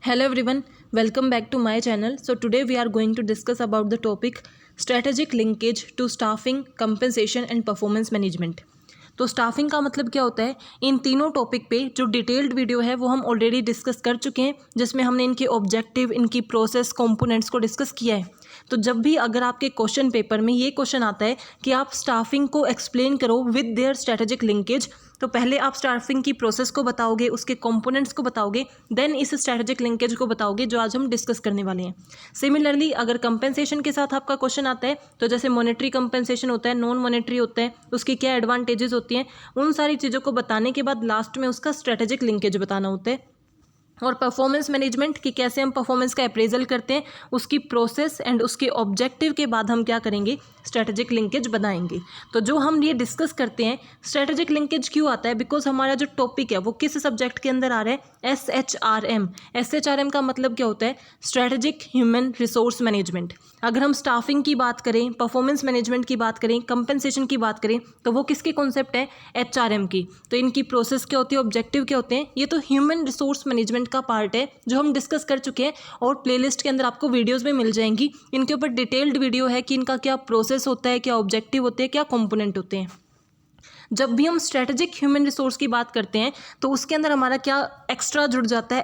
Hello everyone, welcome back to my channel. So today we are going to discuss about the topic strategic linkage to staffing, compensation and performance management. तो staffing का मतलब क्या होता है, इन तीनों topic पे जो डिटेल्ड वीडियो है वो हम ऑलरेडी डिस्कस कर चुके हैं, जिसमें हमने इनके ऑब्जेक्टिव, इनकी प्रोसेस, कंपोनेंट्स को डिस्कस किया है। तो जब भी अगर आपके क्वेश्चन पेपर में ये क्वेश्चन आता है कि आप स्टाफिंग को एक्सप्लेन करो विद देयर स्ट्रेटेजिक लिंकेज, तो पहले आप स्टाफिंग की प्रोसेस को बताओगे, उसके कंपोनेंट्स को बताओगे, देन इस स्ट्रेटेजिक लिंकेज को बताओगे जो आज हम डिस्कस करने वाले हैं। सिमिलरली अगर कंपेंसेशन के साथ आपका क्वेश्चन आता है, तो जैसे मॉनेटरी कंपेंसेशन होता है, नॉन मॉनेटरी होता है, उसकी क्या एडवांटेजेस होती हैं, उन सारी चीज़ों को बताने के बाद लास्ट में उसका स्ट्रेटेजिक लिंकेज बताना होता है। और परफॉर्मेंस मैनेजमेंट कि कैसे हम परफॉर्मेंस का अप्रेजल करते हैं, उसकी प्रोसेस एंड उसके ऑब्जेक्टिव के बाद हम क्या करेंगे, स्ट्रेटेजिक लिंकेज बनाएंगे। तो जो हम ये डिस्कस करते हैं, स्ट्रेटेजिक लिंकेज क्यों आता है, बिकॉज हमारा जो टॉपिक है वो किस सब्जेक्ट के अंदर आ रहा है, SHRM। SHRM का मतलब क्या होता है, स्ट्रेटेजिक ह्यूमन रिसोर्स मैनेजमेंट। अगर हम स्टाफिंग की बात करें, परफॉर्मेंस मैनेजमेंट की बात करें, कंपनसेशन की बात करें, तो वो किसके कॉन्सेप्ट है, HRM की। तो इनकी प्रोसेस क्या होती है, ऑब्जेक्टिव क्या होते हैं, ये तो ह्यूमन रिसोर्स मैनेजमेंट का पार्ट है जो हम डिस्कस कर चुके हैं, और प्लेलिस्ट के अंदर आपको वीडियोस में मिल जाएंगी। इनके ऊपर डिटेल्ड वीडियो है कि इनका क्या प्रोसेस होता है, क्या ऑब्जेक्टिव होते हैं, क्या कंपोनेंट होते हैं। जब भी हम स्ट्रेटेजिक ह्यूमन रिसोर्स की बात करते हैं तो उसके अंदर हमारा क्या एक्स्ट्रा जुड़ जाता है,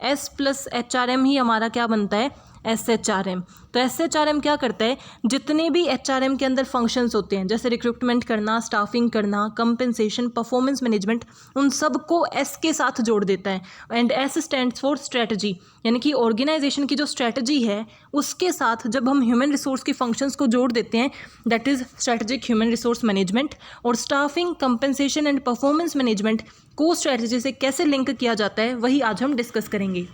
एस प्लस HRM ही हमारा क्या बनता है, SHRM। तो SHRM क्या करता है, जितने भी HRM के अंदर फंक्शंस होते हैं, जैसे रिक्रूटमेंट करना, स्टाफिंग करना, कंपनसेशन, परफॉर्मेंस मैनेजमेंट, उन सब को S के साथ जोड़ देता है। And S stands for strategy, यानी कि ऑर्गेनाइजेशन की जो स्ट्रेटजी है उसके साथ जब हम ह्यूमन रिसोर्स के फंक्शंस को जोड़ देते हैं, that is strategic human resource management. और staffing, compensation and performance management को स्ट्रेटजी से कैसे लिंक किया जाता है, वही आज हम डिस्कस करेंगे।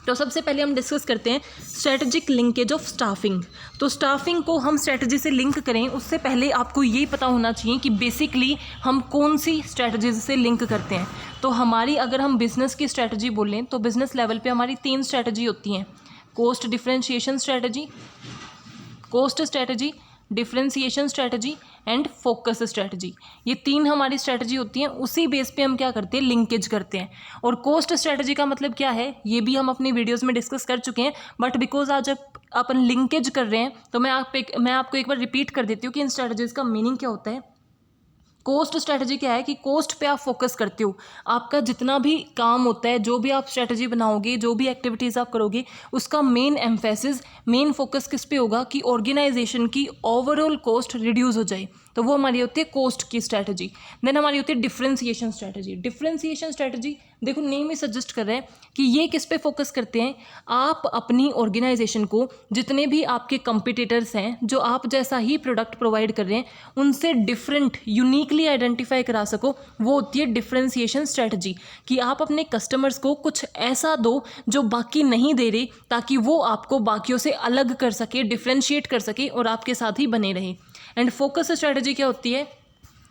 तो सबसे पहले हम डिस्कस करते हैं स्ट्रेटेजिक लिंकेज ऑफ स्टाफिंग। तो स्टाफिंग को हम स्ट्रेटजी से लिंक करें उससे पहले आपको ये पता होना चाहिए कि बेसिकली हम कौन सी स्ट्रेटजीज से लिंक करते हैं। तो हमारी अगर हम बिजनेस की स्ट्रेटजी बोलें तो बिजनेस लेवल पे हमारी 3 स्ट्रेटजी होती हैं, cost differentiation strategy, cost strategy, differentiation strategy and focus strategy. ये 3 हमारी स्ट्रेटजी होती हैं, उसी बेस पे हम क्या करते हैं, लिंकेज करते हैं। और कॉस्ट स्ट्रेटजी का मतलब क्या है, ये भी हम अपनी वीडियोस में डिस्कस कर चुके हैं, बट बिकॉज आज अपन लिंकेज कर रहे हैं तो मैं आपको एक बार रिपीट कर देती हूँ कि इन स्ट्रेटजीज का मीनिंग क्या होता है। कॉस्ट स्ट्रेटजी क्या है कि कॉस्ट पे आप फोकस करते हो, आपका जितना भी काम होता है, जो भी आप स्ट्रेटजी बनाओगे, जो भी एक्टिविटीज़ आप करोगे, उसका मेन एम्फेसिस, मेन फोकस किस पे होगा कि ऑर्गेनाइजेशन की ओवरऑल कॉस्ट रिड्यूस हो जाए। तो वो हमारी होती है कॉस्ट की स्ट्रेटजी। देन हमारी होती है डिफरेंशिएशन स्ट्रेटजी। डिफरेंशिएशन स्ट्रेटजी देखो नेम ही सजेस्ट कर रहे हैं कि ये किस पे फोकस करते हैं, आप अपनी ऑर्गेनाइजेशन को जितने भी आपके कंपटीटर्स हैं जो आप जैसा ही प्रोडक्ट प्रोवाइड कर रहे हैं उनसे डिफरेंट, यूनिकली आइडेंटिफाई करा सको, वो होती है डिफरेंशिएशन स्ट्रेटजी। कि आप अपने कस्टमर्स को कुछ ऐसा दो जो बाकी नहीं दे रहे, ताकि वो आपको बाकियों से अलग कर सके, डिफरेंशिएट कर सके और आपके साथ ही बने रहे। एंड फोकस स्ट्रेटजी क्या होती है,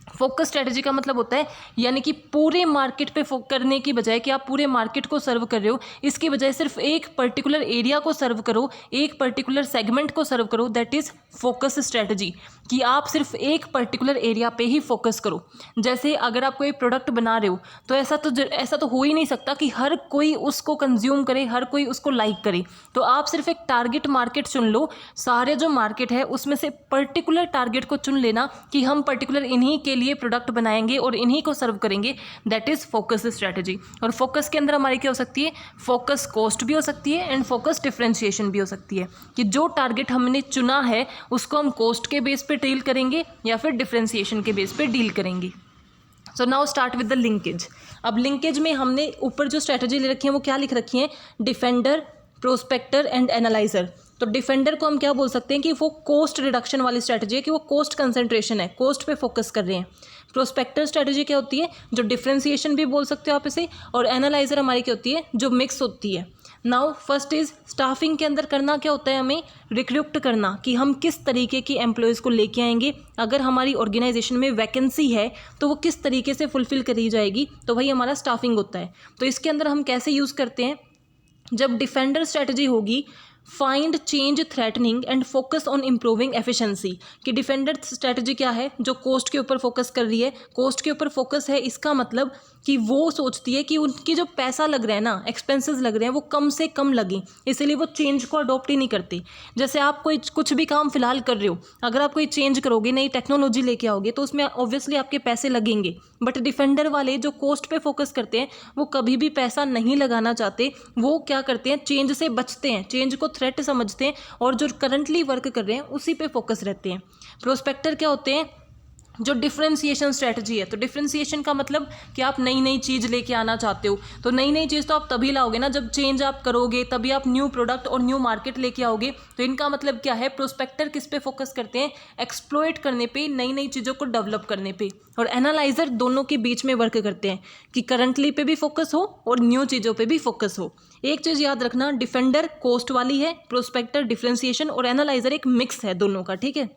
फोकस स्ट्रेटजी का मतलब होता है यानी कि पूरे मार्केट पे करने की बजाय कि आप पूरे मार्केट को सर्व कर रहे हो, इसकी बजाय सिर्फ एक पर्टिकुलर एरिया को सर्व करो, एक पर्टिकुलर सेगमेंट को सर्व करो, दैट इज़ फोकस स्ट्रेटजी। कि आप सिर्फ एक पर्टिकुलर एरिया पे ही फोकस करो। जैसे अगर आप कोई प्रोडक्ट बना रहे हो तो ऐसा तो हो ही नहीं सकता कि हर कोई उसको कंज्यूम करे, हर कोई उसको लाइक करे। तो आप सिर्फ एक टारगेट मार्केट चुन लो, सारे जो मार्केट है उसमें से पर्टिकुलर टारगेट को चुन लेना कि हम पर्टिकुलर इन्हीं के लिए प्रोडक्ट बनाएंगे और इन्हीं को सर्व करेंगे, दैट इज़ फोकस स्ट्रेटजी। और फोकस के अंदर हमारी क्या हो सकती है, फोकस कॉस्ट भी हो सकती है एंड फोकस डिफरेंशिएशन भी हो सकती है। कि जो टारगेट हमने चुना है उसको हम कॉस्ट के बेस पे डील करेंगे या फिर डिफरेंशिएशन के बेस पे डील करेंगे। So now start with the linkage. अब लिंकेज में हमने ऊपर जो स्ट्रेटजी ले रखी है वो क्या लिख रखी है, डिफेंडर, प्रोस्पेक्टर एंड एनालाइजर। तो डिफेंडर को हम क्या बोल सकते हैं कि वो कॉस्ट रिडक्शन वाली स्ट्रेटजी है, कि वो कॉस्ट कंसंट्रेशन है, कॉस्ट पे फोकस कर रहे हैं। प्रोस्पेक्टर स्ट्रेटजी क्या होती है, जो डिफरेंशिएशन भी बोल सकते हो आप इसे, और एनालाइजर हमारी क्या होती है, जो मिक्स होती है। नाउ फर्स्ट इज स्टाफिंग के अंदर करना क्या होता है, हमें रिक्रूट करना कि हम किस तरीके की एम्प्लॉयज़ को लेके आएंगे, अगर हमारी ऑर्गेनाइजेशन में वैकेंसी है तो वो किस तरीके से फुलफिल करी जाएगी, तो वही हमारा स्टाफिंग होता है। तो इसके अंदर हम कैसे यूज़ करते हैं, जब डिफेंडर स्ट्रेटजी होगी find change threatening and focus on improving efficiency. कि डिफेंडर स्ट्रेटजी क्या है, जो कोस्ट के ऊपर फोकस कर रही है, कोस्ट के ऊपर फोकस है, इसका मतलब कि वो सोचती है कि उनकी जो पैसा लग रहा है ना, एक्सपेंसेस लग रहे हैं, वो कम से कम लगें, इसलिए वो चेंज को अडॉप्ट ही नहीं करती। जैसे आप कोई कुछ भी काम फिलहाल कर रहे हो, अगर आप कोई चेंज करोगे, नई टेक्नोलॉजी लेके आओगे, तो उसमें ऑब्वियसली आपके पैसे लगेंगे। बट डिफेंडर वाले जो कोस्ट पे फोकस करते हैं, वो कभी भी पैसा नहीं लगाना चाहते। वो क्या करते हैं, चेंज से बचते हैं, चेंज को थ्रेट समझते हैं और जो करंटली वर्क कर रहे हैं उसी पे फोकस रहते हैं। प्रोस्पेक्टर क्या होते हैं, जो डिफ्रेंसिएशन स्ट्रेटजी है। तो डिफ्रेंसिएशन का मतलब कि आप नई नई चीज़ लेके आना चाहते हो, तो नई नई चीज़ तो आप तभी लाओगे ना जब चेंज आप करोगे, तभी आप न्यू प्रोडक्ट और न्यू मार्केट लेके आओगे। तो इनका मतलब क्या है, प्रोस्पेक्टर किस पे फोकस करते हैं, एक्सप्लॉइट करने पे, नई नई चीज़ों को डेवलप करने पे। और एनालाइजर दोनों के बीच में वर्क करते हैं कि करंटली पे भी फोकस हो और न्यू चीज़ों पे भी फोकस हो। एक चीज़ याद रखना, डिफेंडर कोस्ट वाली है, प्रोस्पेक्टर डिफ्रेंसिएशन और एनालाइजर एक मिक्स है दोनों का, ठीक है।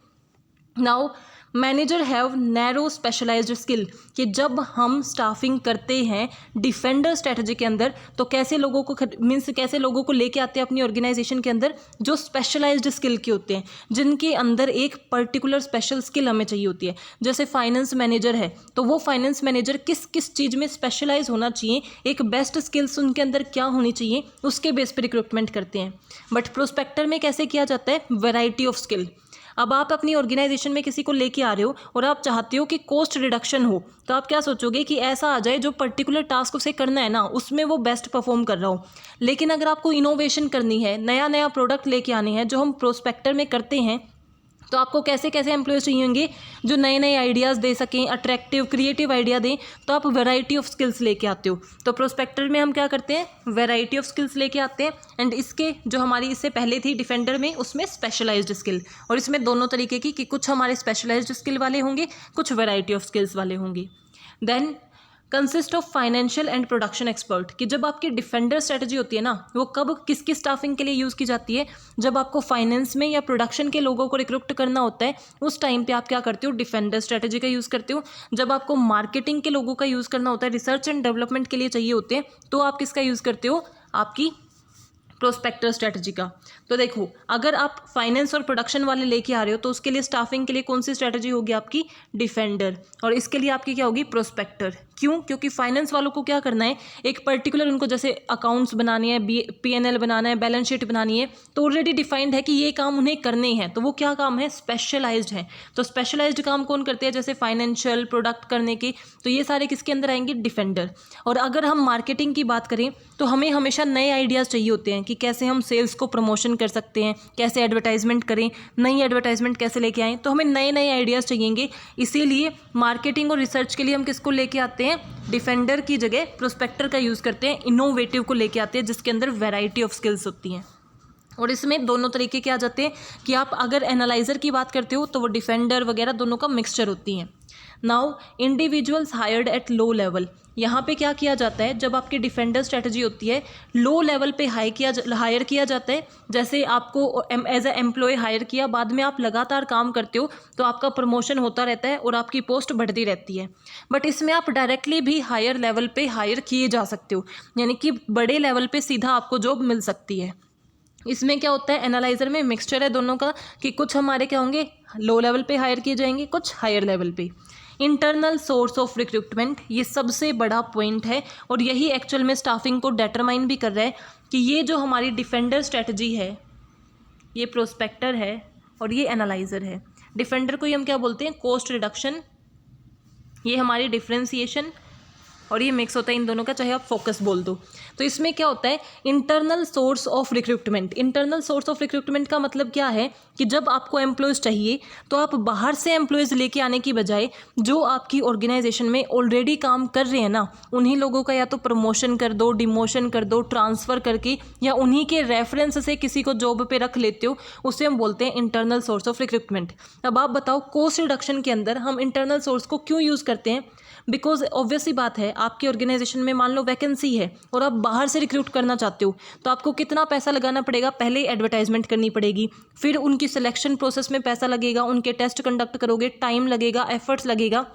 Now manager have narrow specialised skill. कि जब हम स्टाफिंग करते हैं डिफेंडर स्ट्रेटजी के अंदर, तो कैसे लोगों को मीन्स कैसे लोगों को लेके आते हैं अपनी ऑर्गेनाइजेशन के अंदर, जो स्पेशलाइज्ड स्किल के होते हैं, जिनके अंदर एक पर्टिकुलर स्पेशल स्किल हमें चाहिए होती है। जैसे फाइनेंस मैनेजर है, तो वो फाइनेंस मैनेजर किस किस चीज़ में स्पेशलाइज होना चाहिए, एक बेस्ट स्किल्स उनके अंदर क्या होनी चाहिए, उसके बेस पर रिक्रूटमेंट करते हैं। बट प्रोस्पेक्टर में कैसे किया जाता है, वैरायटी ऑफ स्किल। अब आप अपनी ऑर्गेनाइजेशन में किसी को लेके आ रहे हो और आप चाहते हो कि कॉस्ट रिडक्शन हो, तो आप क्या सोचोगे कि ऐसा आ जाए जो पर्टिकुलर टास्क उसे करना है ना, उसमें वो बेस्ट परफॉर्म कर रहा हो। लेकिन अगर आपको इनोवेशन करनी है, नया नया प्रोडक्ट लेके आने हैं, जो हम प्रोस्पेक्टर में करते हैं, तो आपको कैसे कैसे एम्प्लॉयज़ चाहिए होंगे जो नए नए आइडियाज़ दे सकें, अट्रैक्टिव क्रिएटिव आइडिया दें। तो आप वैरायटी ऑफ स्किल्स लेके आते हो। तो प्रोस्पेक्टर में हम क्या करते हैं, वैरायटी ऑफ स्किल्स लेके आते हैं। एंड इसके जो हमारी इससे पहले थी डिफेंडर में, उसमें स्पेशलाइज्ड स्किल, और इसमें दोनों तरीके की, कि कुछ हमारे स्पेशलाइज्ड स्किल वाले होंगे, कुछ वैरायटी ऑफ स्किल्स वाले होंगे। Then consist of financial and production expert. कि जब आपकी डिफेंडर स्ट्रेटजी होती है ना, वो कब किसकी स्टाफिंग के लिए यूज़ की जाती है, जब आपको फाइनेंस में या प्रोडक्शन के लोगों को रिक्रूट करना होता है, उस टाइम पे आप क्या करते हो, डिफेंडर स्ट्रेटजी का यूज़ करते हो। जब आपको मार्केटिंग के लोगों का यूज़ करना होता है, रिसर्च एंड डेवलपमेंट के लिए चाहिए होते हैं, तो आप किसका यूज़ करते हो, आपकी प्रोस्पेक्टर स्ट्रेटजी का। तो देखो, अगर आप फाइनेंस और प्रोडक्शन वाले लेके आ रहे हो, तो उसके लिए स्टाफिंग के लिए कौन सी स्ट्रेटजी होगी, आपकी डिफेंडर, और इसके लिए आपकी क्या होगी, प्रोस्पेक्टर। क्यों, क्योंकि फाइनेंस वालों को क्या करना है, एक पर्टिकुलर उनको जैसे अकाउंट्स बनानी है, P&L बनाना है, बैलेंस शीट बनानी है, तो ऑलरेडी डिफाइंड है कि ये काम उन्हें करने हैं। तो वो क्या काम है, स्पेशलाइज्ड है। तो स्पेशलाइज्ड काम कौन करते हैं, जैसे फाइनेंशियल प्रोडक्ट करने के, तो ये सारे किसके अंदर आएंगे, डिफेंडर। और अगर हम मार्केटिंग की बात करें, तो हमें हमेशा नए आइडियाज़ चाहिए होते हैं कि कैसे हम सेल्स को प्रमोशन कर सकते हैं, कैसे एडवर्टाइजमेंट करें, नई एडवर्टाइजमेंट कैसे लेके आएँ, तो हमें नए नए आइडियाज़ चाहिएंगे। इसीलिए मार्केटिंग और रिसर्च के लिए हम किसको लेके आते हैं, डिफेंडर की जगह प्रोस्पेक्टर का यूज़ करते हैं, इनोवेटिव को लेके आते हैं, जिसके अंदर वैरायटी ऑफ स्किल्स होती हैं। और इसमें दोनों तरीके के आ जाते हैं कि आप अगर एनालाइजर की बात करते हो, तो वो डिफेंडर वगैरह दोनों का मिक्सचर होती हैं। Now individuals hired at low level. यहाँ पे क्या किया जाता है, जब आपकी डिफेंडर स्ट्रेटजी होती है, लो लेवल पे हायर किया जाता है। जैसे आपको एज ए एम्प्लॉय हायर किया, बाद में आप लगातार काम करते हो, तो आपका प्रमोशन होता रहता है और आपकी पोस्ट बढ़ती रहती है। बट इसमें आप डायरेक्टली भी हायर लेवल पे हायर किए जा सकते हो, यानी कि बड़े लेवल पे सीधा आपको जॉब मिल सकती है। इसमें क्या होता है, एनालाइजर में मिक्सचर है दोनों का, कि कुछ हमारे क्या होंगे, लो लेवल पे हायर किए जाएंगे, कुछ हायर लेवल पे। इंटरनल सोर्स ऑफ रिक्रूटमेंट, ये सबसे बड़ा पॉइंट है, और यही एक्चुअल में स्टाफिंग को डिटरमाइन भी कर रहा है कि ये जो हमारी डिफेंडर स्ट्रेटजी है, ये प्रोस्पेक्टर है और ये एनालाइजर है। डिफेंडर को ही हम क्या बोलते हैं, कॉस्ट रिडक्शन, ये हमारी डिफ्रेंसिएशन, और ये मिक्स होता है इन दोनों का, चाहे आप फोकस बोल दो। तो इसमें क्या होता है, internal source of recruitment. Internal source of recruitment का मतलब क्या है कि जब आपको एम्प्लॉयज़ चाहिए, तो आप बाहर से एम्प्लॉयज़ लेके आने की बजाय जो आपकी ऑर्गेनाइजेशन में ऑलरेडी काम कर रहे हैं ना, उन्हीं लोगों का या तो प्रमोशन कर दो, डिमोशन कर दो, ट्रांसफ़र करके, या उन्हीं के रेफरेंस से किसी को जॉब पे रख लेते हो, उसे हम बोलते हैं इंटरनल सोर्स ऑफ रिक्रूटमेंट। अब आप बताओ, कॉस्ट रिडक्शन के अंदर हम इंटरनल सोर्स को क्यों यूज़ करते हैं? बिकॉज ऑब्वियस सी बात है, आपकी ऑर्गेनाइजेशन में मान लो वैकेंसी है और आप बाहर से रिक्रूट करना चाहते हो, तो आपको कितना पैसा लगाना पड़ेगा, पहले एडवर्टाइजमेंट करनी पड़ेगी, फिर उनकी सिलेक्शन प्रोसेस में पैसा लगेगा, उनके टेस्ट कंडक्ट करोगे, टाइम लगेगा, एफर्ट्स लगेगा,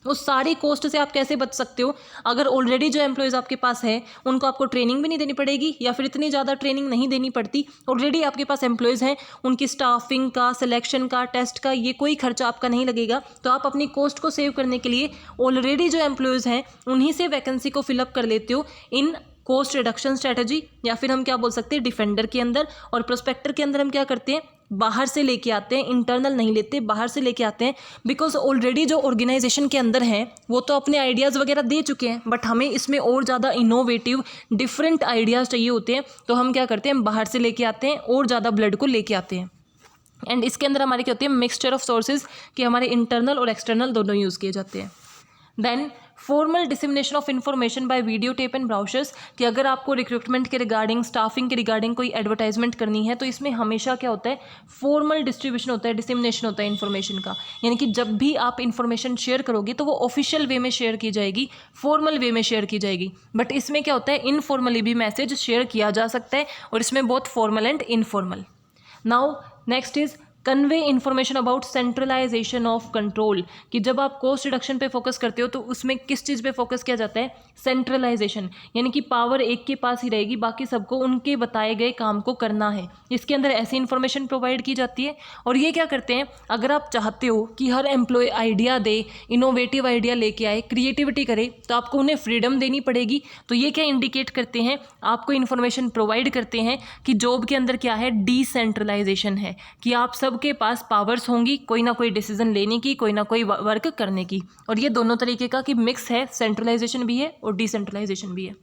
उस सारी कॉस्ट से आप कैसे बच सकते हो? अगर ऑलरेडी जो एम्प्लॉयज़ आपके पास है उनको आपको ट्रेनिंग भी नहीं देनी पड़ेगी या फिर इतनी ज़्यादा ट्रेनिंग नहीं देनी पड़ती, ऑलरेडी आपके पास एम्प्लॉयज़ हैं, उनकी स्टाफिंग का, सिलेक्शन का, टेस्ट का ये कोई खर्चा आपका नहीं लगेगा। तो आप अपनी कॉस्ट को सेव करने के लिए ऑलरेडी जो एम्प्लॉयज़ हैं उन्हीं से वैकेंसी को फिलअप कर लेते हो इन कॉस्ट रिडक्शन स्ट्रेटजी, या फिर हम क्या बोल सकते हैं डिफेंडर के अंदर। और प्रोस्पेक्टर के अंदर हम क्या करते हैं, बाहर से लेके आते हैं, इंटरनल नहीं लेते, बाहर से लेके आते हैं। बिकॉज ऑलरेडी जो ऑर्गेनाइजेशन के अंदर हैं वो तो अपने आइडियाज़ वगैरह दे चुके हैं, बट हमें इसमें और ज़्यादा इनोवेटिव डिफरेंट आइडियाज़ चाहिए होते हैं। तो हम क्या करते हैं, बाहर से लेके आते हैं और ज़्यादा ब्लड को लेके आते हैं। एंड इसके अंदर हमारे क्या होते हैं, मिक्सचर ऑफ सोर्सेज कि हमारे इंटरनल और एक्सटर्नल दोनों यूज़ किए जाते हैं। Then formal dissemination of information by video tape and brochures कि अगर आपको रिक्रूटमेंट के रिगार्डिंग, स्टाफिंग के रिगार्डिंग कोई एडवर्टाइजमेंट करनी है तो इसमें हमेशा क्या होता है, फॉर्मल डिस्ट्रीब्यूशन होता है, डिसमिनेशन होता है इन्फॉर्मेशन का। यानी कि जब भी आप इन्फॉर्मेशन शेयर करोगे तो वो ऑफिशियल वे में शेयर की जाएगी, फॉर्मल वे में शेयर की जाएगी। बट इसमें क्या होता है, इनफॉर्मली भी मैसेज शेयर किया जा सकता है और इसमें बहुत formal and informal. Now next is convey information about centralisation of control कि जब आप कॉस्ट रिडक्शन पे फोकस करते हो तो उसमें किस चीज़ पे फोकस किया जाता है, सेंट्रलाइजेशन। यानी कि पावर एक के पास ही रहेगी, बाकी सबको उनके बताए गए काम को करना है। इसके अंदर ऐसी इन्फॉर्मेशन प्रोवाइड की जाती है। और ये क्या करते हैं, अगर आप चाहते हो कि हर एम्प्लॉय आइडिया दे, इनोवेटिव आइडिया लेके आए, क्रिएटिविटी करे, तो आपको उन्हें फ्रीडम देनी पड़ेगी। तो ये क्या इंडिकेट करते हैं, आपको इन्फॉर्मेशन प्रोवाइड करते हैं कि जॉब के अंदर क्या है, डिसेंट्रलाइजेशन है, कि आप सबके पास पावर्स होंगी कोई ना कोई डिसीजन लेने की, कोई ना कोई वर्क करने की। और ये दोनों तरीके का कि मिक्स है, सेंट्रलाइजेशन भी है और डिसेंट्रलाइजेशन भी है।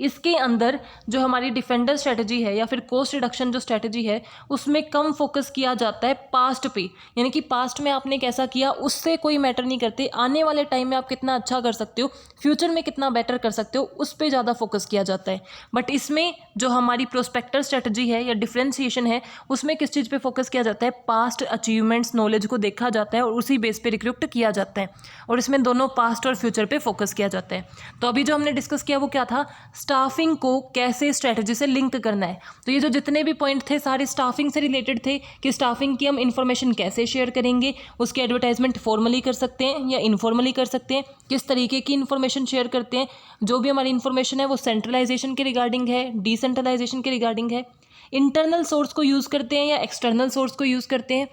इसके अंदर जो हमारी डिफेंडर स्ट्रेटजी है या फिर कॉस्ट रिडक्शन जो स्ट्रेटजी है उसमें कम फोकस किया जाता है पास्ट पे। यानी कि पास्ट में आपने कैसा किया उससे कोई मैटर नहीं करते, आने वाले टाइम में आप कितना अच्छा कर सकते हो, फ्यूचर में कितना बेटर कर सकते हो, उस पर ज़्यादा फोकस किया जाता है। बट इसमें जो हमारी प्रोस्पेक्टर स्ट्रेटजी है या डिफ्रेंसिएशन है उसमें किस चीज़ पर फोकस किया जाता है, पास्ट अचीवमेंट्स, नॉलेज को देखा जाता है और उसी बेस पे रिक्रूट किया जाता है। और इसमें दोनों पास्ट और फ्यूचर पे फोकस किया जाता है। तो अभी जो हमने डिस्कस किया वो क्या था, स्टाफिंग को कैसे स्ट्रेटजी से लिंक करना है। तो ये जो जितने भी पॉइंट थे सारे स्टाफिंग से रिलेटेड थे कि स्टाफिंग की हम इन्फॉर्मेशन कैसे शेयर करेंगे, उसके एडवर्टाइजमेंट फॉर्मली कर सकते हैं या इनफॉर्मली कर सकते हैं, किस तरीके की इन्फॉर्मेशन शेयर करते हैं, जो भी हमारी इन्फॉर्मेशन है वो सेंट्रलाइजेशन के रिगार्डिंग है, डिसेंट्रलाइजेशन के रिगार्डिंग है, इंटरनल सोर्स को यूज़ करते हैं या एक्सटर्नल सोर्स को यूज़ करते हैं,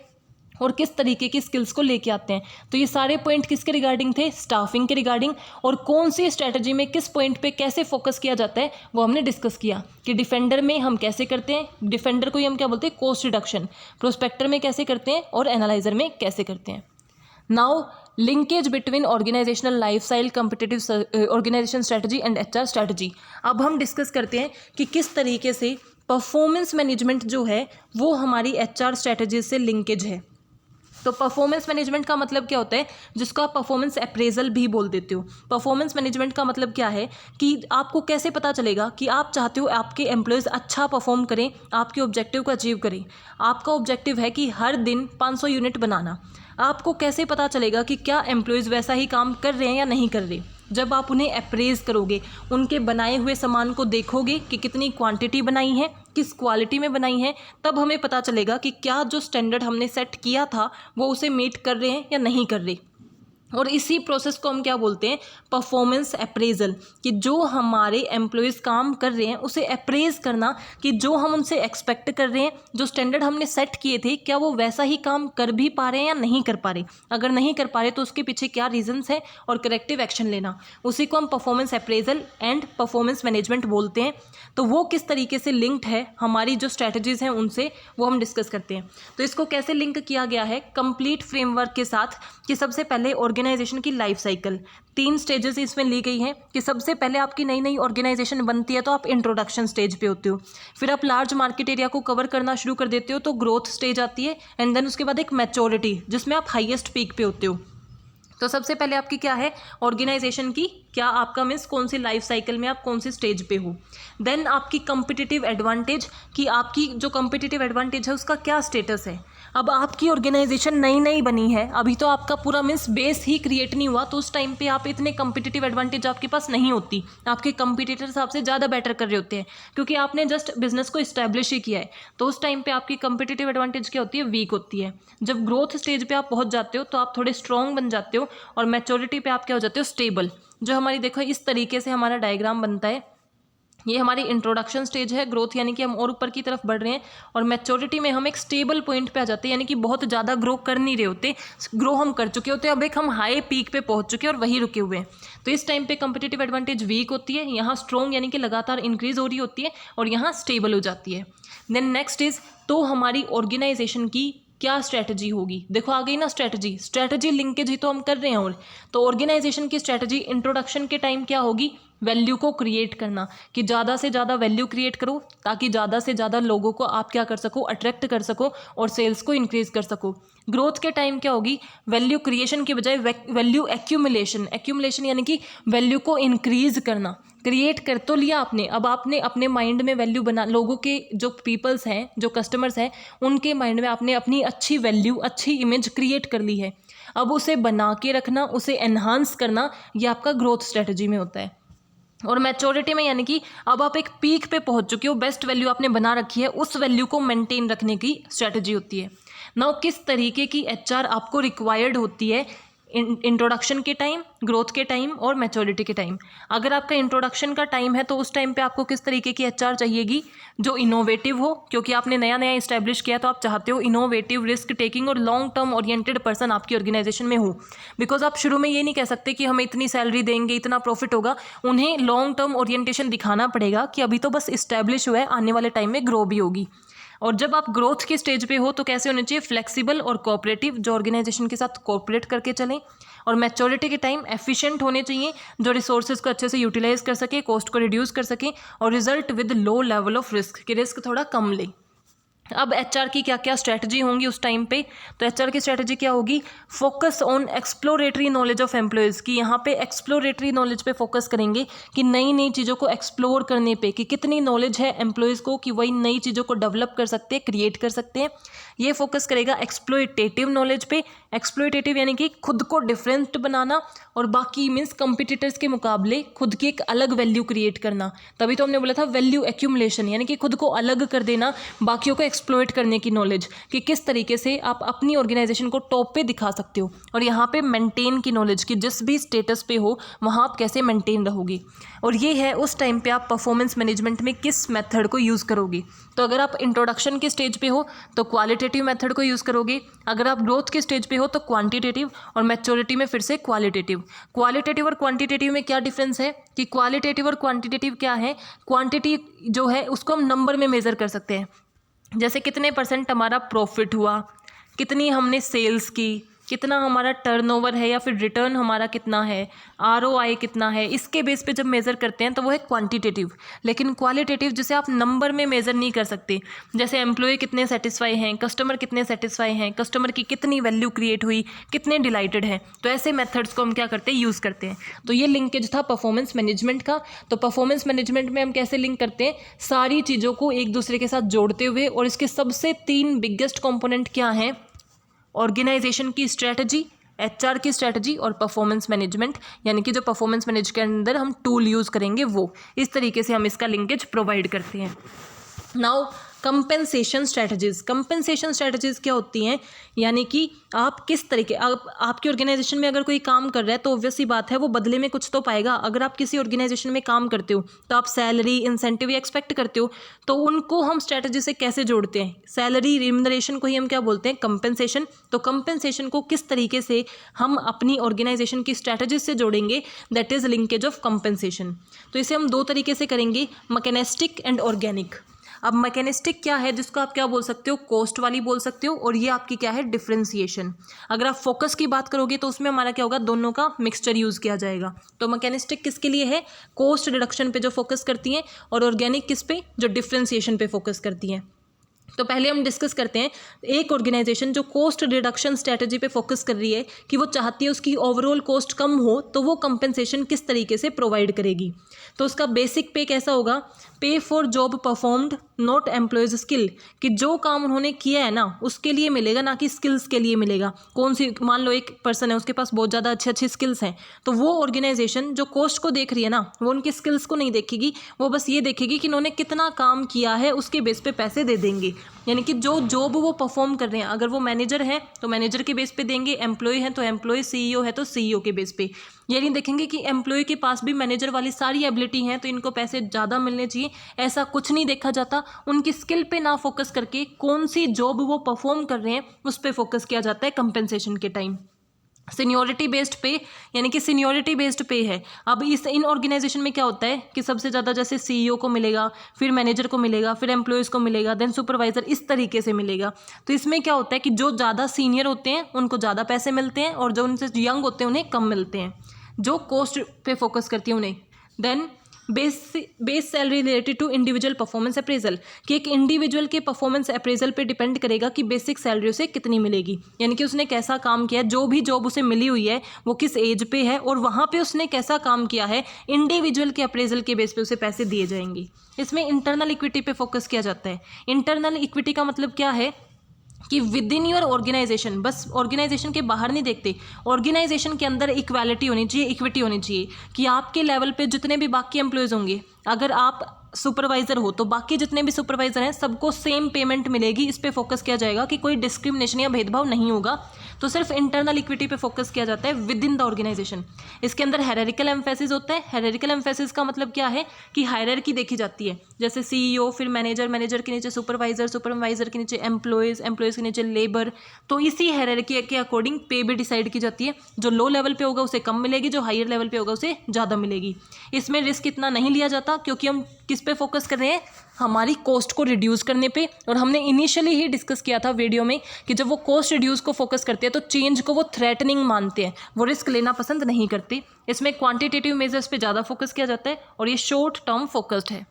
और किस तरीके की स्किल्स को लेके आते हैं। तो ये सारे पॉइंट किसके रिगार्डिंग थे, स्टाफिंग के रिगार्डिंग। और कौन सी स्ट्रैटेजी में किस पॉइंट पे कैसे फोकस किया जाता है वो हमने डिस्कस किया कि डिफेंडर में हम कैसे करते हैं, डिफेंडर को ही हम क्या बोलते हैं, कॉस्ट रिडक्शन, प्रोस्पेक्टर में कैसे करते हैं और एनालाइजर में कैसे करते हैं। Now linkage between organisational lifestyle, competitive organisation strategy and HR strategy. अब हम डिस्कस करते हैं कि किस तरीके से परफॉर्मेंस मैनेजमेंट जो है वो हमारी एचआर स्ट्रैटेजी से लिंकेज है। तो परफॉर्मेंस मैनेजमेंट का मतलब क्या होता है, जिसको आप परफॉर्मेंस अप्रेजल भी बोल देते हो। परफॉर्मेंस मैनेजमेंट का मतलब क्या है कि आपको कैसे पता चलेगा कि आप चाहते हो आपके एम्प्लॉयज़ अच्छा परफॉर्म करें, आपके ऑब्जेक्टिव को अचीव करें। आपका ऑब्जेक्टिव है कि हर दिन 500 यूनिट बनाना। आपको कैसे पता चलेगा कि क्या एम्प्लॉयज़ वैसा ही काम कर रहे हैं या नहीं कर रहे? जब आप उन्हें अप्रेज करोगे, उनके बनाए हुए सामान को देखोगे कि कितनी क्वांटिटी बनाई है, किस क्वालिटी में बनाई है, तब हमें पता चलेगा कि क्या जो स्टैंडर्ड हमने सेट किया था वो उसे मीट कर रहे हैं या नहीं कर रहे। और इसी प्रोसेस को हम क्या बोलते हैं, परफॉर्मेंस अप्रेजल, कि जो हमारे एम्प्लॉयज़ काम कर रहे हैं उसे अप्रेज करना कि जो हम उनसे एक्सपेक्ट कर रहे हैं, जो स्टैंडर्ड हमने सेट किए थे, क्या वो वैसा ही काम कर भी पा रहे हैं या नहीं कर पा रहे। अगर नहीं कर पा रहे तो उसके पीछे क्या रीजंस है और करेक्टिव एक्शन लेना, उसी को हम performance appraisal and performance management बोलते हैं। तो वो किस तरीके से लिंक्ड है हमारी जो स्ट्रैटेजीज़ हैं उनसे, वो हम डिस्कस करते हैं। तो इसको कैसे लिंक किया गया है, कंप्लीट फ्रेमवर्क के साथ, कि सबसे पहले ऑर्गेनाइजेशन की लाइफ साइकिल 3 स्टेजेस इसमें ली गई हैं। कि सबसे पहले आपकी नई नई ऑर्गेनाइजेशन बनती है तो आप इंट्रोडक्शन स्टेज पे होते हो, फिर आप लार्ज मार्केट एरिया को कवर करना शुरू कर देते हो तो ग्रोथ स्टेज आती है, एंड देन उसके बाद एक मैच्योरिटी जिसमें आप हाईएस्ट पीक पे होते हो। तो सबसे पहले आपकी क्या है, ऑर्गेनाइजेशन की क्या आपका मीन्स कौन सी लाइफ साइकिल में आप कौन सी स्टेज पे हो। देन आपकी कंपिटिटिव एडवांटेज, कि आपकी जो कंपिटिटिव एडवांटेज है उसका क्या स्टेटस है। अब आपकी ऑर्गेनाइजेशन नई नई बनी है, अभी तो आपका पूरा मीन्स बेस ही क्रिएट नहीं हुआ, तो उस टाइम पे आप इतने कंपिटिटिव एडवांटेज आपके पास नहीं होती, आपके कंपटीटर्स आपसे ज़्यादा बेटर कर रहे होते हैं, क्योंकि आपने जस्ट बिजनेस को इस्टेब्लिश ही किया है। तो उस टाइम पे आपकी कंपिटिटिव एडवांटेज क्या होती है, वीक होती है। जब ग्रोथ स्टेज पे आप पहुंच जाते हो तो आप थोड़े स्ट्रॉन्ग बन जाते हो, और मैच्योरिटी पे आप क्या हो जाते हो, स्टेबल। जो हमारी देखो इस तरीके से हमारा डायग्राम बनता है, ये हमारी इंट्रोडक्शन स्टेज है, ग्रोथ यानी कि हम और ऊपर की तरफ बढ़ रहे हैं, और मैच्योरिटी में हम एक स्टेबल पॉइंट पे आ जाते हैं, यानी कि बहुत ज़्यादा ग्रो कर नहीं रहे होते, ग्रो हम कर चुके होते हैं, अब एक हम हाई पीक पे पहुंच चुके हैं और वहीं रुके हुए हैं। तो इस टाइम पे कंपिटिटिव एडवांटेज वीक होती है, यहाँ स्ट्रॉन्ग यानी कि लगातार इंक्रीज हो रही होती है, और यहाँ स्टेबल हो जाती है। देन नेक्स्ट इज, तो हमारी ऑर्गेनाइजेशन की क्या स्ट्रैटेजी होगी। देखो आ गई ना स्ट्रैटेजी लिंकेज ही तो हम कर रहे हैं। और तो ऑर्गेनाइजेशन की स्ट्रैटेजी इंट्रोडक्शन के टाइम क्या होगी, वैल्यू को क्रिएट करना, कि ज़्यादा से ज़्यादा वैल्यू क्रिएट करो, ताकि ज़्यादा से ज़्यादा लोगों को आप क्या कर सको, अट्रैक्ट कर सको और सेल्स को इंक्रीज कर सको। ग्रोथ के टाइम क्या होगी, वैल्यू क्रिएशन की बजाय वैल्यू एक्यूमुलेशन यानी कि वैल्यू को इंक्रीज करना। क्रिएट कर तो लिया आपने, अब आपने अपने माइंड में वैल्यू बना, लोगों के जो पीपल्स हैं, जो कस्टमर्स हैं, उनके माइंड में आपने अपनी अच्छी वैल्यू, अच्छी इमेज क्रिएट कर ली है। अब उसे बना के रखना, उसे एनहांस करना, ये आपका ग्रोथ स्ट्रेटजी में होता है। और मैच्योरिटी में यानी कि अब आप एक पीक पे पहुंच चुके हो, बेस्ट वैल्यू आपने बना रखी है, उस वैल्यू को मेंटेन रखने की स्ट्रेटजी होती है। नाउ किस तरीके की एचआर आपको रिक्वायर्ड होती है इंट्रोडक्शन के टाइम, ग्रोथ के टाइम और मैच्योरिटी के टाइम। अगर आपका इंट्रोडक्शन का टाइम है तो उस टाइम पे आपको किस तरीके की एचआर चाहिएगी, जो इनोवेटिव हो, क्योंकि आपने नया नया इस्टेब्लिश किया तो आप चाहते हो इनोवेटिव, रिस्क टेकिंग और लॉन्ग टर्म ओरिएंटेड पर्सन आपकी ऑर्गेनाइजेशन में हो। बिकॉज आप शुरू में ये नहीं कह सकते कि हमें इतनी सैलरी देंगे, इतना प्रॉफिट होगा। उन्हें लॉन्ग टर्म ओरिएंटेशन दिखाना पड़ेगा कि अभी तो बस इस्टेब्लिश हुआ है, आने वाले टाइम में ग्रो भी होगी। और जब आप ग्रोथ के स्टेज पे हो तो कैसे होने चाहिए, फ्लेक्सिबल और कोऑपरेटिव, जो ऑर्गेनाइजेशन के साथ कोऑपरेट करके चलें। और मैच्योरिटी के टाइम एफिशिएंट होने चाहिए, जो रिसोर्सेज को अच्छे से यूटिलाइज कर सके, कॉस्ट को रिड्यूस कर सके, और result with low level of risk, कि रिस्क थोड़ा कम ले। अब एचआर की क्या क्या स्ट्रैटेजी होंगी उस टाइम पे, तो एचआर की स्ट्रैटेजी क्या होगी, focus on exploratory knowledge of employees, की यहाँ पे एक्सप्लोरेटरी नॉलेज पे फोकस करेंगे, कि नई नई चीज़ों को एक्सप्लोर करने पे, कि कितनी नॉलेज है एम्प्लॉयज़ को कि वही नई चीज़ों को डेवलप कर सकते हैं, क्रिएट कर सकते हैं। ये फोकस करेगा एक्सप्लोइटेटिव नॉलेज पे। एक्सप्लोइटेटिव यानी कि खुद को डिफरेंट बनाना, और बाकी मीन्स कंपिटिटर्स के मुकाबले खुद की एक अलग वैल्यू क्रिएट करना। तभी तो हमने बोला था वैल्यू एक्यूमुलेशन, यानी कि खुद को अलग कर देना, बाकियों को एक्सप्लोइट करने की नॉलेज, कि किस तरीके से आप अपनी ऑर्गेनाइजेशन को टॉप पे दिखा सकते हो। और यहाँ पे मेंटेन की नॉलेज, कि जिस भी स्टेटस पे हो वहाँ आप कैसे मेंटेन रहोगे। और ये है उस टाइम पे आप परफॉर्मेंस मैनेजमेंट में किस मेथड को यूज़ करोगे। तो अगर आप इंट्रोडक्शन के स्टेज पे हो तो क्वालिटेटिव मेथड को यूज़ करोगे, अगर आप ग्रोथ के स्टेज पे हो तो क्वांटिटेटिव, और मैच्योरिटी में फिर से क्वालिटेटिव। क्वालिटेटिव और क्वांटिटेटिव में क्या डिफरेंस है, कि क्वालिटेटिव और क्वांटिटेटिव क्या है, क्वांटिटी जो है उसको हम नंबर में मेज़र कर सकते हैं, जैसे कितने % हमारा प्रॉफिट हुआ, कितनी हमने सेल्स की, कितना हमारा टर्नओवर है, या फिर रिटर्न हमारा कितना है, आरओआई कितना है, इसके बेस पे जब मेज़र करते हैं तो वो है क्वांटिटेटिव। लेकिन क्वालिटेटिव जिसे आप नंबर में मेज़र नहीं कर सकते, जैसे एम्प्लॉय कितने सेटिस्फाई हैं, कस्टमर कितने सेटिस्फाई हैं, कस्टमर की कितनी वैल्यू क्रिएट हुई, कितने डिलाइटेड हैं, तो ऐसे मेथड्स को हम क्या करते हैं, यूज़ करते हैं। तो ये लिंकेज था परफॉर्मेंस मैनेजमेंट का। तो परफॉर्मेंस मैनेजमेंट में हम कैसे लिंक करते हैं, सारी चीज़ों को एक दूसरे के साथ जोड़ते हुए, और इसके सबसे 3 बिगेस्ट कॉम्पोनेंट क्या हैं, ऑर्गेनाइजेशन की स्ट्रैटेजी, एचआर की स्ट्रैटेजी और परफॉर्मेंस मैनेजमेंट, यानी कि जो परफॉर्मेंस मैनेज के अंदर हम टूल यूज़ करेंगे वो। इस तरीके से हम इसका लिंकेज प्रोवाइड करते हैं। Now compensation strategies. Compensation strategies क्या होती हैं, यानी कि आप किस तरीके, आपकी ऑर्गेनाइजेशन में अगर कोई काम कर रहा है तो ऑब्वियस सी बात है वो बदले में कुछ तो पाएगा। अगर आप किसी ऑर्गेनाइजेशन में काम करते हो तो आप सैलरी, इंसेंटिव एक्सपेक्ट करते हो, तो उनको हम स्ट्रैटेजी से कैसे जोड़ते हैं, सैलरी रिम्यूनरेशन को ही हम क्या बोलते हैं, कंपेंसेशन। तो कंपेंसेशन को किस तरीके से हम अपनी ऑर्गेनाइजेशन की स्ट्रैटेजी से जोड़ेंगे, that is linkage of compensation. तो इसे हम 2 तरीके से करेंगे, मैकेनिस्टिक एंड ऑर्गेनिक। अब मैकेनिस्टिक क्या है, जिसको आप क्या बोल सकते हो, कॉस्ट वाली बोल सकते हो, और ये आपकी क्या है, डिफरेंशिएशन। अगर आप फोकस की बात करोगे तो उसमें हमारा क्या होगा, दोनों का मिक्सचर यूज़ किया जाएगा। तो मैकेनिस्टिक किसके लिए है, कॉस्ट रिडक्शन पे जो फोकस करती हैं, और ऑर्गेनिक किस पे, जो डिफरेंशिएशन पे फोकस करती हैं। तो पहले हम डिस्कस करते हैं एक ऑर्गेनाइजेशन जो कॉस्ट रिडक्शन स्ट्रेटजी पे फोकस कर रही है कि वो चाहती है उसकी ओवरऑल कॉस्ट कम हो, तो वो कंपनसेशन किस तरीके से प्रोवाइड करेगी। तो उसका बेसिक पे कैसा होगा, पे for job performed not employees skill, कि जो काम उन्होंने किया है ना उसके लिए मिलेगा, ना कि स्किल्स के लिए मिलेगा। कौन सी, मान लो एक पर्सन है उसके पास बहुत ज़्यादा अच्छी अच्छी स्किल्स हैं, तो वो ऑर्गेनाइजेशन जो कॉस्ट को देख रही है ना वो उनकी स्किल्स को नहीं देखेगी, वो बस ये देखेगी कि इन्होंने कितना काम किया है, उसके बेस पे पैसे दे देंगे। यानी कि जो जॉब वो परफॉर्म कर रहे हैं, अगर वो मैनेजर है तो मैनेजर के बेस पे देंगे, एम्प्लॉय है तो एम्प्लॉय, सीईओ है तो सीईओ के बेस पे। ये नहीं देखेंगे कि एम्प्लॉय के पास भी मैनेजर वाली सारी एबिलिटी हैं तो इनको पैसे ज़्यादा मिलने चाहिए, ऐसा कुछ नहीं देखा जाता। उनकी स्किल पे ना फोकस करके कौन सी जॉब वो परफॉर्म कर रहे हैं उस पर फोकस किया जाता है कंपनसेशन के टाइम। सीनियोरिटी बेस्ड पे, यानी कि सीनियोरिटी बेस्ड पे है। अब इन ऑर्गेनाइजेशन में क्या होता है कि सबसे ज़्यादा जैसे सीईओ को मिलेगा, फिर मैनेजर को मिलेगा, फिर एम्प्लॉयज़ को मिलेगा, देन सुपरवाइजर, इस तरीके से मिलेगा। तो इसमें क्या होता है कि जो ज़्यादा सीनियर होते हैं उनको ज़्यादा पैसे मिलते हैं और जो उनसे यंग होते हैं उन्हें कम मिलते हैं। जो कॉस्ट पे फोकस करती है उन्हें। Then base salary related to individual performance appraisal, कि एक इंडिविजुअल के परफॉर्मेंस अप्रेजल पे डिपेंड करेगा कि बेसिक सैलरी उसे कितनी मिलेगी, यानी कि उसने कैसा काम किया, जो भी जॉब उसे मिली हुई है वो किस एज पे है और वहाँ पे उसने कैसा काम किया है, इंडिविजुअल के अप्रेजल के बेस पे उसे पैसे दिए जाएंगे। इसमें इंटरनल इक्विटी पे फोकस किया जाता है। इंटरनल इक्विटी का मतलब क्या है कि विद इन योर ऑर्गेनाइजेशन, बस ऑर्गेनाइजेशन के बाहर नहीं देखते, ऑर्गेनाइजेशन के अंदर इक्वालिटी होनी चाहिए, इक्विटी होनी चाहिए, कि आपके लेवल पे जितने भी बाकी एम्प्लॉयज़ होंगे, अगर आप सुपरवाइजर हो तो बाकी जितने भी सुपरवाइजर हैं सबको सेम पेमेंट मिलेगी। इस पे फोकस किया जाएगा कि कोई डिस्क्रिमिनेशन या भेदभाव नहीं होगा। तो सिर्फ इंटरनल इक्विटी पे फोकस किया जाता है विद इन द ऑर्गेनाइजेशन। इसके अंदर हायरार्किकल एम्फेसिस होता है। हायरार्किकल एम्फेसिस का मतलब क्या है कि हायरार्की देखी जाती है, जैसे सीईओ, फिर मैनेजर, मैनेजर के नीचे सुपरवाइजर, सुपरवाइजर के नीचे एम्प्लॉयज़, एम्प्लॉयज़ के नीचे लेबर। तो इसी हायरार्की के अकॉर्डिंग पे भी डिसाइड की जाती है। जो लो लेवल पे होगा उसे कम मिलेगी, जो हायर लेवल पे होगा उसे ज़्यादा मिलेगी। इसमें रिस्क इतना नहीं लिया जाता क्योंकि हम किस पे फोकस कर रहे हैं, हमारी कॉस्ट को रिड्यूस करने पे। और हमने इनिशियली ही डिस्कस किया था वीडियो में कि जब वो कॉस्ट रिड्यूस को फोकस करते हैं तो चेंज को वो थ्रेटनिंग मानते हैं, वो रिस्क लेना पसंद नहीं करते। इसमें क्वांटिटेटिव मेजर्स पे ज़्यादा फोकस किया जाता है और ये शॉर्ट टर्म फोकस्ड है।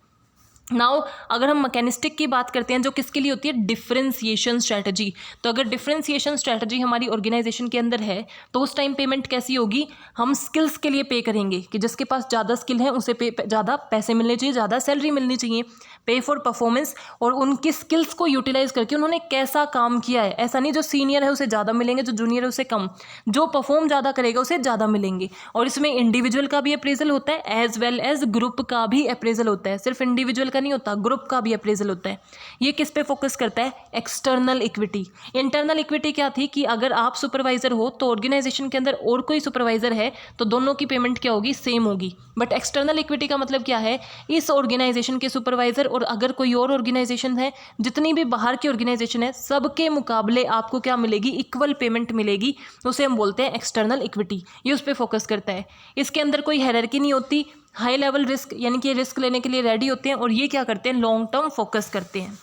नाउ अगर हम मैकेनिस्टिक की बात करते हैं जो किसके लिए होती है, डिफरेंशिएशन स्ट्रैटेजी। तो अगर डिफरेंशिएशन स्ट्रैटेजी हमारी ऑर्गेनाइजेशन के अंदर है तो उस टाइम पेमेंट कैसी होगी, हम स्किल्स के लिए पे करेंगे कि जिसके पास ज़्यादा स्किल है उसे ज़्यादा पैसे मिलने चाहिए, ज़्यादा सैलरी मिलनी चाहिए। पे फॉर परफॉर्मेंस, और उनकी स्किल्स को यूटिलाइज करके उन्होंने कैसा काम किया है। ऐसा नहीं जो सीनियर है उसे ज़्यादा मिलेंगे, जो जूनियर है उसे कम, जो परफॉर्म ज़्यादा करेगा उसे ज़्यादा मिलेंगे। और इसमें इंडिविजुअल का भी अप्रेजल होता है एज वेल एज ग्रुप का भी अप्रेजल होता है, सिर्फ इंडिविजुअल नहीं होता, ग्रुप का भी अप्रेजल होता है। ये किस पे फोकस करता है, एक्सटर्नल इक्विटी। इंटरनल इक्विटी क्या थी कि अगर आप सुपरवाइजर हो तो ऑर्गेनाइजेशन के अंदर और कोई सुपरवाइजर है तो दोनों की पेमेंट क्या होगी, सेम होगी। बट एक्सटर्नल इक्विटी का मतलब क्या है, इस ऑर्गेनाइजेशन के सुपरवाइजर और अगर कोई और ऑर्गेनाइजेशन है, जितनी भी बाहर की ऑर्गेनाइजेशन है, सबके मुकाबले आपको क्या मिलेगी, इक्वल पेमेंट मिलेगी। उसे हम बोलते हैं एक्सटर्नल इक्विटी। ये उस पर फोकस करता है। इसके अंदर कोई हायरार्की नहीं होती, हाई लेवल रिस्क, यानी कि रिस्क लेने के लिए रेडी होते हैं और ये क्या करते हैं, लॉन्ग टर्म फोकस करते हैं।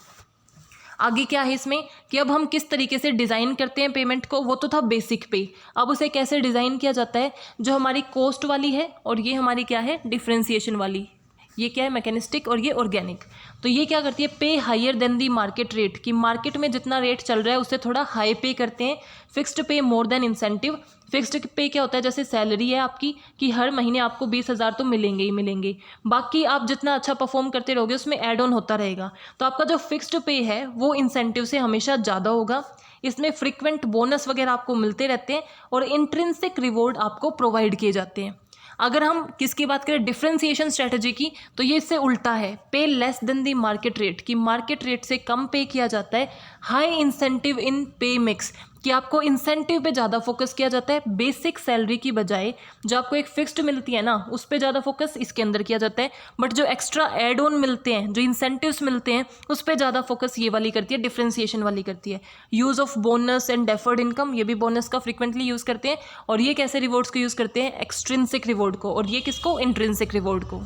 आगे क्या है इसमें कि अब हम किस तरीके से डिज़ाइन करते हैं पेमेंट को, वो तो था बेसिक पे। अब उसे कैसे डिज़ाइन किया जाता है, जो हमारी कॉस्ट वाली है और ये हमारी क्या है, डिफरेंशिएशन वाली। ये क्या है, मैकेनिस्टिक और ये ऑर्गेनिक। तो ये क्या करती है, pay higher than the market rate, कि मार्केट में जितना रेट चल रहा है उससे थोड़ा हाई पे करते हैं। फिक्स्ड पे मोर देन इंसेंटिव। फिक्स्ड पे क्या होता है, जैसे सैलरी है आपकी कि हर महीने आपको 20,000 तो मिलेंगे ही मिलेंगे, बाकी आप जितना अच्छा परफॉर्म करते रहोगे उसमें ऐड ऑन होता रहेगा। तो आपका जो फिक्स्ड पे है वो इंसेंटिव से हमेशा ज़्यादा होगा। इसमें फ्रिक्वेंट बोनस वगैरह आपको मिलते रहते हैं और इंट्रिंसिक रिवॉर्ड आपको प्रोवाइड किए जाते हैं। अगर हम किसकी बात करें, डिफरेंशिएशन स्ट्रेटजी की, तो ये इससे उल्टा है, पे less than the market rate, कि मार्केट रेट से कम पे किया जाता है। हाई इंसेंटिव इन पे मिक्स, कि आपको इंसेंटिव पे ज़्यादा फोकस किया जाता है बेसिक सैलरी की बजाय। जो आपको एक फिक्स्ड मिलती है ना उस पर ज़्यादा फोकस इसके अंदर किया जाता है, बट जो एक्स्ट्रा एड ऑन मिलते हैं, जो इंसेंटिव्स मिलते हैं, उस पर ज़्यादा फोकस ये वाली करती है, डिफरेंशिएशन वाली करती है। Use of bonus and deferred income, ये भी बोनस का फ्रिक्वेंटली यूज़ करते हैं। और ये कैसे रिवॉर्ड्स को यूज़ करते हैं, एक्सट्रिंसिक रिवॉर्ड को, और ये किसको, इंट्रिंसिक रिवॉर्ड को।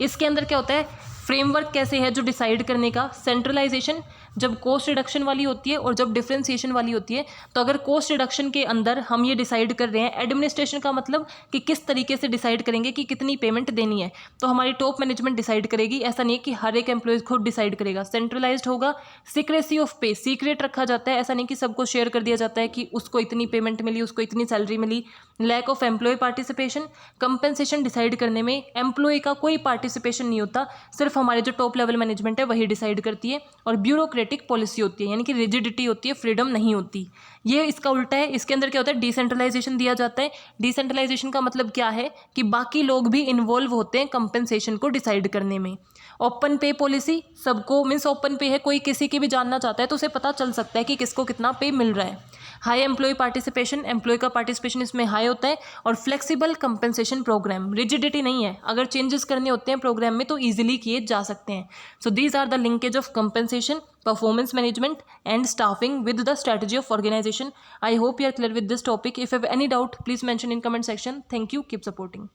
इसके अंदर क्या होता है, फ्रेमवर्क कैसे है जो डिसाइड करने का, सेंट्रलाइजेशन जब कॉस्ट रिडक्शन वाली होती है और जब डिफरेंशिएशन वाली होती है। तो अगर कॉस्ट रिडक्शन के अंदर हम ये डिसाइड कर रहे हैं, एडमिनिस्ट्रेशन का मतलब कि किस तरीके से डिसाइड करेंगे कि कितनी पेमेंट देनी है, तो हमारी टॉप मैनेजमेंट डिसाइड करेगी, ऐसा नहीं है कि हर एक एम्प्लॉय खुद डिसाइड करेगा। सेंट्रलाइज्ड होगा, सीक्रेसी ऑफ पे, सीक्रेट रखा जाता है, ऐसा नहीं कि सबको शेयर कर दिया जाता है कि उसको इतनी पेमेंट मिली, उसको इतनी सैलरी मिली। Lack of employee participation, compensation decide करने में एम्प्लॉय का कोई पार्टिसिपेशन नहीं होता, सिर्फ हमारे जो टॉप लेवल मैनेजमेंट है वही डिसाइड करती है। और ब्यूरोक्रेटिक पॉलिसी होती है, यानी कि रिजिडिटी होती है, फ्रीडम नहीं होती। ये इसका उल्टा है। इसके अंदर क्या होता है, डिसेंट्रलाइजेशन दिया जाता है। डिसेंट्रलाइजेशन का मतलब क्या है कि बाकी लोग भी इन्वॉल्व होते हैं कंपेंसेशन को डिसाइड करने में। ओपन पे पॉलिसी, सबको मीन्स ओपन पे है, कोई किसी की भी जानना चाहता है तो उसे पता चल सकता है कि किसको कितना पे मिल रहा है। हाई एम्प्लॉय पार्टिसिपेशन, एम्प्लॉय का पार्टिसिपेशन इसमें हाई होता है। और फ्लेक्सिबल कंपेंसेशन प्रोग्राम, रिजिडिटी नहीं है, अगर चेंजेस करने होते हैं प्रोग्राम में तो ईजिली किए जा सकते हैं। So these are the linkage of compensation, performance management and staffing with the strategy of organization. I hope you are clear with this topic. If you have any doubt, please mention in comment section. Thank you. Keep supporting.